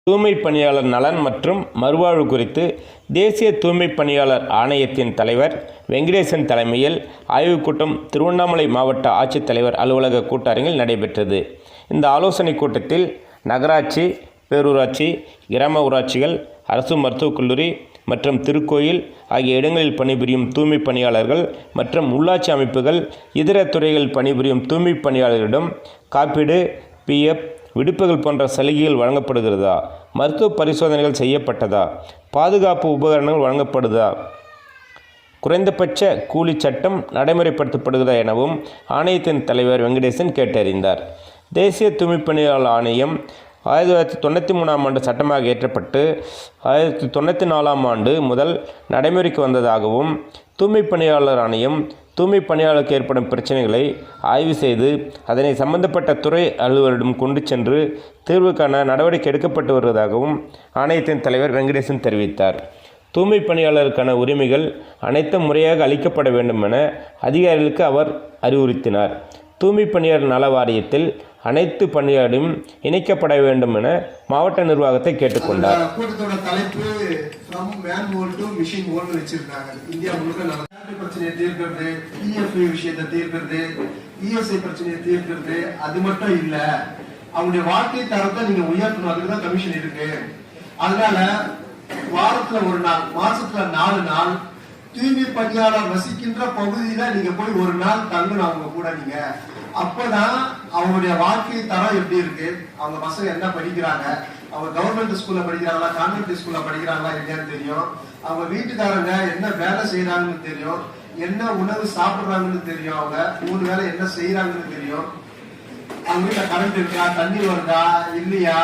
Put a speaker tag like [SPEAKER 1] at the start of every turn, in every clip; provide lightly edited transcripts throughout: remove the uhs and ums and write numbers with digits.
[SPEAKER 1] தூய்மை பணியாளர் நலன் மற்றும் மறுவாழ்வு குறித்து தேசிய தூய்மை பணியாளர் ஆணையத்தின் தலைவர் வெங்கடேசன் தலைமையில் ஆய்வுக் கூட்டம் திருவண்ணாமலை மாவட்ட ஆட்சித்தலைவர் அலுவலக கூட்டரங்கில் நடைபெற்றது. இந்த ஆலோசனைக் கூட்டத்தில் நகராட்சி, பேரூராட்சி, கிராம ஊராட்சிகள், அரசு மருத்துவக் கல்லூரி மற்றும் திருக்கோயில் ஆகிய இடங்களில் பணிபுரியும் தூய்மை பணியாளர்கள் மற்றும் உள்ளாட்சி அமைப்புகள், இதர துறைகளில் பணிபுரியும் தூய்மை பணியாளர்களிடம் காப்பீடு, PF, விடுப்புகள் போன்ற சலுகைகள் வழங்கப்படுகிறதா, மருத்துவ பரிசோதனைகள் செய்யப்பட்டதா, பாதுகாப்பு உபகரணங்கள் வழங்கப்படுதா, குறைந்தபட்ச கூலி சட்டம் நடைமுறைப்படுத்தப்படுகிறதா எனவும் ஆணையத்தின் தலைவர் வெங்கடேசன் கேட்டறிந்தார். தேசிய தூய்மை பணியாளர் ஆணையம் 1993ஆம் ஆண்டு சட்டமாக இயற்றப்பட்டு 1994ஆம் ஆண்டு முதல் நடைமுறைக்கு வந்ததாகவும், தூய்மை பணியாளர் ஆணையம் தூய்மை பணியாளருக்கு ஏற்படும் பிரச்சனைகளை ஆய்வு செய்து அதனை சம்பந்தப்பட்ட துறை அலுவலரிடம் கொண்டு சென்று தீர்வு காண நடவடிக்கை எடுக்கப்பட்டு வருவதாகவும் ஆணையத்தின் தலைவர் வெங்கடேசன் தெரிவித்தார். தூய்மை பணியாளருக்கான உரிமைகள் அனைத்தும் முறையாக அளிக்கப்பட வேண்டும் என அதிகாரிகளுக்கு அவர் அறிவுறுத்தினார். தூய்மை பணியாளர் நல வாரியத்தில் அனைத்து பணியாளரும் இணைக்கப்பட வேண்டும் என மாவட்ட நிர்வாகத்தை கேட்டுக்கொண்டார்.
[SPEAKER 2] கூட்டத்தோட தலைப்பு from manual to machine mode வச்சிருக்காங்க. இந்தியா முழுக்க பிரச்சனையை தீர்க்கிறது, PF விஷயத்தை தீர்க்கிறது, ESI பிரச்சனையை தீர்க்கிறது, அது மட்டும் இல்ல, அவங்களுடைய வாழ்க்கை தரத்தை நீங்க உயர்த்தணும். அதுக்கு தான் கமிஷன் இருக்கு. அதனால வாரத்துல ஒரு நாள், மாசத்துல 4 நாள் தூய்மை பணியாளர் வசிக்கின்ற பகுதியில நீங்க போய் ஒரு நாள் தங்கணும் அவங்க கூட. நீங்க அப்பதான் அவங்களுடைய வாழ்க்கை தரம் எப்படி இருக்கு, அவங்க பசங்க என்ன படிக்கிறாங்க, அவங்க கவர்மெண்ட் ஸ்கூல்ல படிக்கிறாங்களா, கான்வென்ட் ஸ்கூல்ல படிக்கிறாங்களா இல்லையான்னு தெரியும். அவங்க வீட்டுக்காரங்க என்ன வேலை செய்யறாங்கன்னு தெரியும், என்ன உணவு சாப்பிடுறாங்கன்னு தெரியும், அவங்க 3 வேளை என்ன செய்யறாங்கன்னு தெரியும், அவங்க வீட்டுல கரண்ட் இருக்கா, தண்ணி வருதா இல்லையா,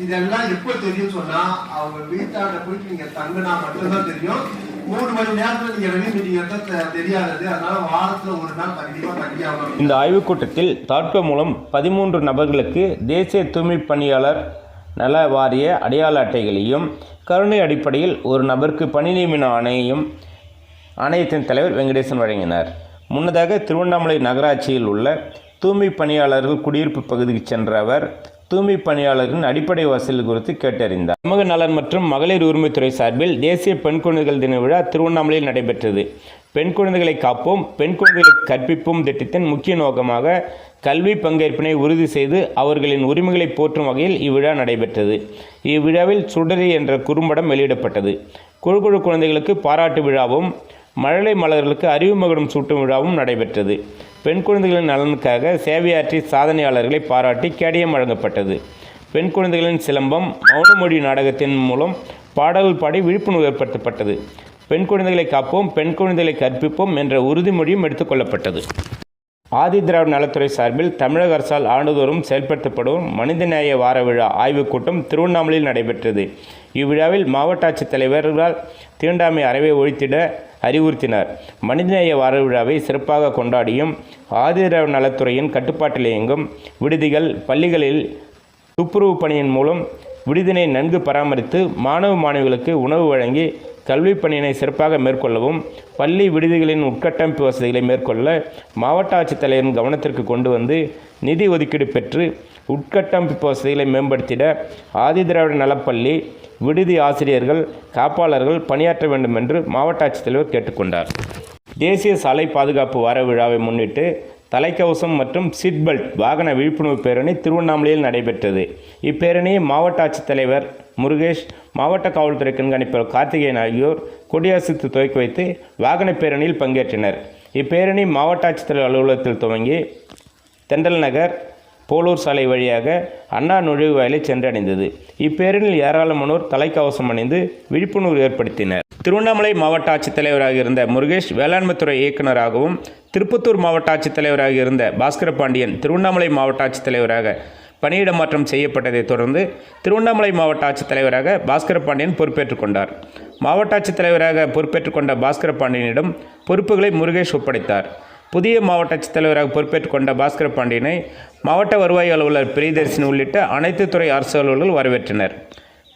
[SPEAKER 2] இதெல்லாம் எப்ப தெரியும் சொன்னா அவங்க வீட்டாண்ட போயிட்டு நீங்க தங்கினா மட்டும்தான் தெரியும். 3 மணி நேரத்துல நீங்க வெளி மீட்டிங் தெரியாதது. அதனால வாரத்துல ஒரு நாள் கண்டிப்பா தங்கியாகணும்.
[SPEAKER 1] இந்த ஆய்வுக் கூட்டத்தில் தாட்கோ மூலம் 13 நபர்களுக்கு தேசிய தூய்மை பணியாளர் நல வாரிய அடையாள அட்டைகளையும், கருணை அடிப்படையில் ஒரு நபருக்கு பணி நியமன ஆணையையும் ஆணையத்தின் தலைவர் வெங்கடேசன் வழங்கினார். முன்னதாக திருவண்ணாமலை நகராட்சியில் உள்ள தூய்மை பணியாளர்கள் குடியிருப்பு பகுதிக்கு சென்ற அவர் தூய்மை பணியாளர்களின் அடிப்படை வசதி குறித்து கேட்டறிந்தார். சமூக நலன் மற்றும் மகளிர் உரிமைத்துறை சார்பில் தேசிய பெண் குழந்தைகள் தின விழா திருவண்ணாமலையில் நடைபெற்றது. பெண் குழந்தைகளை காப்போம், பெண் குழந்தைகளுக்கு கற்பிப்போம் திட்டத்தின் முக்கிய நோக்கமாக கல்வி பங்கேற்பினை உறுதி செய்து அவர்களின் உரிமைகளை போற்றும் வகையில் இவ்விழா நடைபெற்றது. இவ்விழாவில் சுடரி என்ற குறும்படம் வெளியிடப்பட்டது. குழு குழந்தைகளுக்கு பாராட்டு விழாவும், மழலை மலர்களுக்கு அறிவு மகுடம் சூட்டும் விழாவும் நடைபெற்றது. பெண் குழந்தைகளின் நலனுக்காக சேவையாற்றி சாதனையாளர்களை பாராட்டி கேடயம் வழங்கப்பட்டது. பெண் குழந்தைகளின் சிலம்பம், மௌனமொழி நாடகத்தின் மூலம் பாடல்கள் பாடி விழிப்புணர்வு ஏற்படுத்தப்பட்டது. பெண் குழந்தைகளை காப்போம், பெண் குழந்தைகளை கற்பிப்போம் என்ற உறுதிமொழியும் எடுத்துக்கொள்ளப்பட்டது. ஆதி திராவிட நலத்துறை சார்பில் தமிழக அரசால் ஆண்டுதோறும் செயல்படுத்தப்படும் மனிதநேய வார விழா ஆய்வுக் கூட்டம் திருவண்ணாமலையில் நடைபெற்றது. இவ்விழாவில் மாவட்ட ஆட்சித்தலைவர்களால் தீண்டாமை அறவே ஒழித்திட அறிவுறுத்தினார். மனிதநேய வார விழாவை சிறப்பாக கொண்டாடியும் ஆதி திராவிட நலத்துறையின் கட்டுப்பாட்டில் இயங்கும் விடுதிகள், பள்ளிகளில் துப்புரவு பணியின் மூலம் விடுதினை நன்கு பராமரித்து மாணவ மாணவிகளுக்கு உணவு வழங்கி கல்வி பணியினை சிறப்பாக மேற்கொள்ளவும், பள்ளி விடுதிகளின் உட்கட்டமைப்பு வசதிகளை மேற்கொள்ள மாவட்ட ஆட்சித்தலைவரின் கவனத்திற்கு கொண்டு வந்து நிதி ஒதுக்கீடு பெற்று உட்கட்டமைப்பு வசதிகளை மேம்படுத்திட ஆதி திராவிட நலப்பள்ளி விடுதி ஆசிரியர்கள், காப்பாளர்கள் பணியாற்ற வேண்டும் என்று மாவட்ட ஆட்சித்தலைவர் கேட்டுக்கொண்டார். தேசிய சாலை பாதுகாப்பு வார விழாவை முன்னிட்டு தலைக்கவசம் மற்றும் சீட் பெல்ட் வாகன விழிப்புணர்வு பேரணி திருவண்ணாமலையில் நடைபெற்றது. இப்பேரணியை மாவட்ட ஆட்சித்தலைவர் முருகேஷ், மாவட்ட காவல்துறை கண்காணிப்பாளர் கார்த்திகேயன் ஆகியோர் கொடியசைத்து துவக்கி வைத்து வாகன பேரணியில் பங்கேற்றனர். இப்பேரணி மாவட்ட ஆட்சித்தலைவர் அலுவலகத்தில் துவங்கி தென்றல் நகர், போலூர் சாலை வழியாக அண்ணா நுழைவாயிலை சென்றடைந்தது. இப்பேரணியில் ஏராளமானோர் தலைக்கவசம் அணிந்து விழிப்புணர்வு ஏற்படுத்தினர். திருவண்ணாமலை மாவட்ட ஆட்சித்தலைவராக இருந்த முருகேஷ் வேளாண்மைத்துறை இயக்குநராகவும், திருப்பத்தூர் மாவட்ட ஆட்சித்தலைவராக இருந்த பாஸ்கர பாண்டியன் திருவண்ணாமலை மாவட்ட ஆட்சித்தலைவராக பணியிட மாற்றம் செய்யப்பட்டதை தொடர்ந்து திருவண்ணாமலை மாவட்ட ஆட்சித்தலைவராக பாஸ்கர பாண்டியன் பொறுப்பேற்றுக் கொண்டார். மாவட்ட ஆட்சித்தலைவராக பொறுப்பேற்றுக் கொண்ட பாஸ்கர பாண்டியனிடம் பொறுப்புகளை முருகேஷ் ஒப்படைத்தார். புதிய மாவட்ட ஆட்சித்தலைவராக பொறுப்பேற்றுக் கொண்ட பாஸ்கர பாண்டியனை மாவட்ட வருவாய் அலுவலர் பிரியதர்சினி உள்ளிட்ட அனைத்து துறை அரசு அலுவலர்கள் வரவேற்றனர்.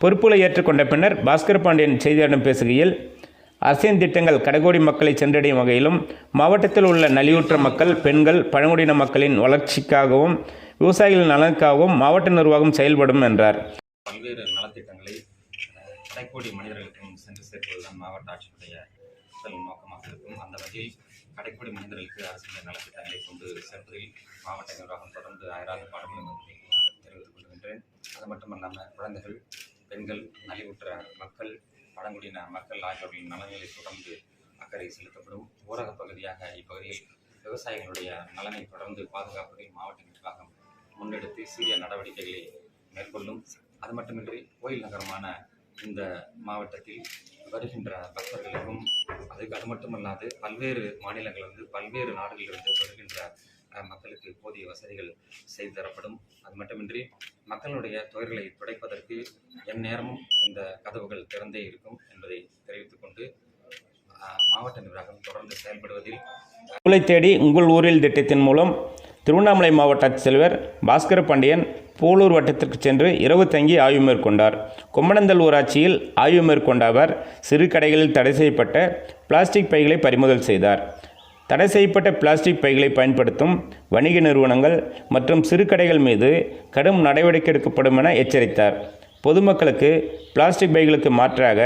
[SPEAKER 1] பொறுப்புகளை ஏற்றுக்கொண்ட பின்னர் பாஸ்கர பாண்டியன் செய்தியாளர்களிடம் பேசுகையில், அரசின் திட்டங்கள் கடைக்கோடி மக்களை சென்றடையும் வகையிலும், மாவட்டத்தில் உள்ள நலிவுற்ற மக்கள், பெண்கள், பழங்குடியின மக்களின் வளர்ச்சிக்காகவும் விவசாயிகளின் நலனுக்காகவும் மாவட்ட நிர்வாகம் செயல்படும் என்றார்.
[SPEAKER 3] பல்வேறு நலத்திட்டங்களை கடைக்கோடி மனிதர்களுக்கும் சென்று சேர்ப்பதுதான் மாவட்ட ஆட்சியுடைய முதல் நோக்கமாக இருக்கும். அந்த வகையில் கடைக்கோடி மனிதர்களுக்கு அரசியல் நலத்திட்டங்களை கொண்டு சேர்ப்பதில் மாவட்ட நிர்வாகம் தொடர்ந்து அயராது பாடுபடும் என்பதை தெரிவித்துக் கொள்கின்றேன். அது மட்டுமல்லாமல் குழந்தைகள், பெண்கள், நலிவுற்ற மக்கள், பழங்குடியின மக்கள் ஆகியோர்களின் நலன்களை தொடர்ந்து அக்கறை செலுத்தப்படும். ஊரக பகுதியாக இப்பகுதியில் விவசாயிகளுடைய நலனை தொடர்ந்து பாதுகாப்பதில் மாவட்ட நிர்வாகம் முன்னெடுத்து சீரிய நடவடிக்கைகளை மேற்கொள்ளும். அது மட்டுமின்றி கோயில் நகரமான இந்த மாவட்டத்தில் வருகின்ற பக்தர்களுக்கும் அது மட்டுமல்லாது பல்வேறு மாநிலங்களிலிருந்து பல்வேறு நாடுகளிலிருந்து வருகின்ற மக்களுக்கு போதிய வசதிகள் செய்து தரப்படும். அது மட்டுமின்றி மக்களுடைய துயர்களை துடைப்பதற்கு எந்நேரமும் இந்த கதவுகள் திறந்தே இருக்கும் என்பதை தெரிவித்துக் கொண்டு மாவட்ட நிர்வாகம் தொடர்ந்து செயல்படுவதில்
[SPEAKER 1] உங்களை தேடி உங்கள் ஊரில் திட்டத்தின் மூலம் திருவண்ணாமலை மாவட்ட ஆட்சித்தலைவர் பாஸ்கர பாண்டியன் போலூர் வட்டத்திற்கு சென்று இரவு தங்கி ஆய்வு மேற்கொண்டார். கொம்மனந்தல் ஊராட்சியில் ஆய்வு மேற்கொண்ட அவர் சிறு கடைகளில் தடை செய்யப்பட்ட பிளாஸ்டிக் பைகளை பறிமுதல் செய்தார். தடை செய்யப்பட்ட பிளாஸ்டிக் பைகளை பயன்படுத்தும் வணிக நிறுவனங்கள் மற்றும் சிறு கடைகள் மீது கடும் நடவடிக்கை எடுக்கப்படும் என எச்சரித்தார். பொதுமக்களுக்கு பிளாஸ்டிக் பைகளுக்கு மாற்றாக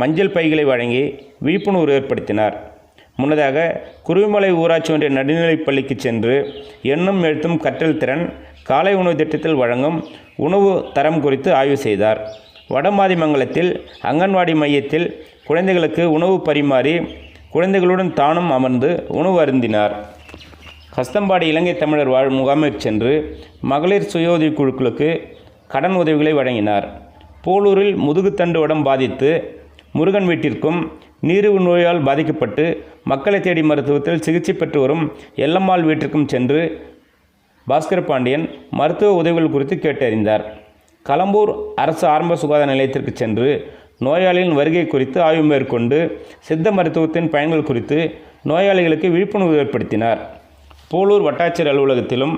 [SPEAKER 1] மஞ்சள் பைகளை வழங்கி விழிப்புணர்வு ஏற்படுத்தினார். முன்னதாக குருவிமலை ஊராட்சி ஒன்றிய நடுநிலைப் பள்ளிக்கு சென்று எண்ணும் எழுத்தும் கற்றல் திறன் காலை உணவு திட்டத்தில் வழங்கும் உணவு தரம் குறித்து ஆய்வு செய்தார். வடமாதிமங்கலத்தில் அங்கன்வாடி மையத்தில் குழந்தைகளுக்கு உணவு பரிமாறி குழந்தைகளுடன் தானும் அமர்ந்து உணவு அருந்தினார். கஸ்தம்பாடி இலங்கை தமிழர் வாழ் முகாமிற்கு சென்று மகளிர் சுய உதவி குழுக்களுக்கு கடன் உதவிகளை வழங்கினார். போலூரில் முதுகுத்தண்டு உடம் பாதித்து முருகன் வீட்டிற்கும் நீரிழிவு நோயால் பாதிக்கப்பட்டு மக்களை தேடி மருத்துவத்தில் சிகிச்சை பெற்று வரும் எல்லம்மாள் வீட்டிற்கும் சென்று பாஸ்கர பாண்டியன் மருத்துவ உதவிகள் குறித்து கேட்டறிந்தார். களம்பூர் அரசு ஆரம்ப சுகாதார நிலையத்திற்கு சென்று நோயாளியின் வருகை குறித்து ஆய்வு மேற்கொண்டு சித்த மருத்துவத்தின் பயன்கள் குறித்து நோயாளிகளுக்கு விழிப்புணர்வு ஏற்படுத்தினார். போலூர் வட்டாட்சியர் அலுவலகத்திலும்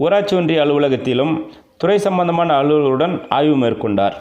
[SPEAKER 1] ஊராட்சி ஒன்றிய அலுவலகத்திலும் துறை சம்பந்தமான அலுவலர்களுடன் ஆய்வு மேற்கொண்டார்.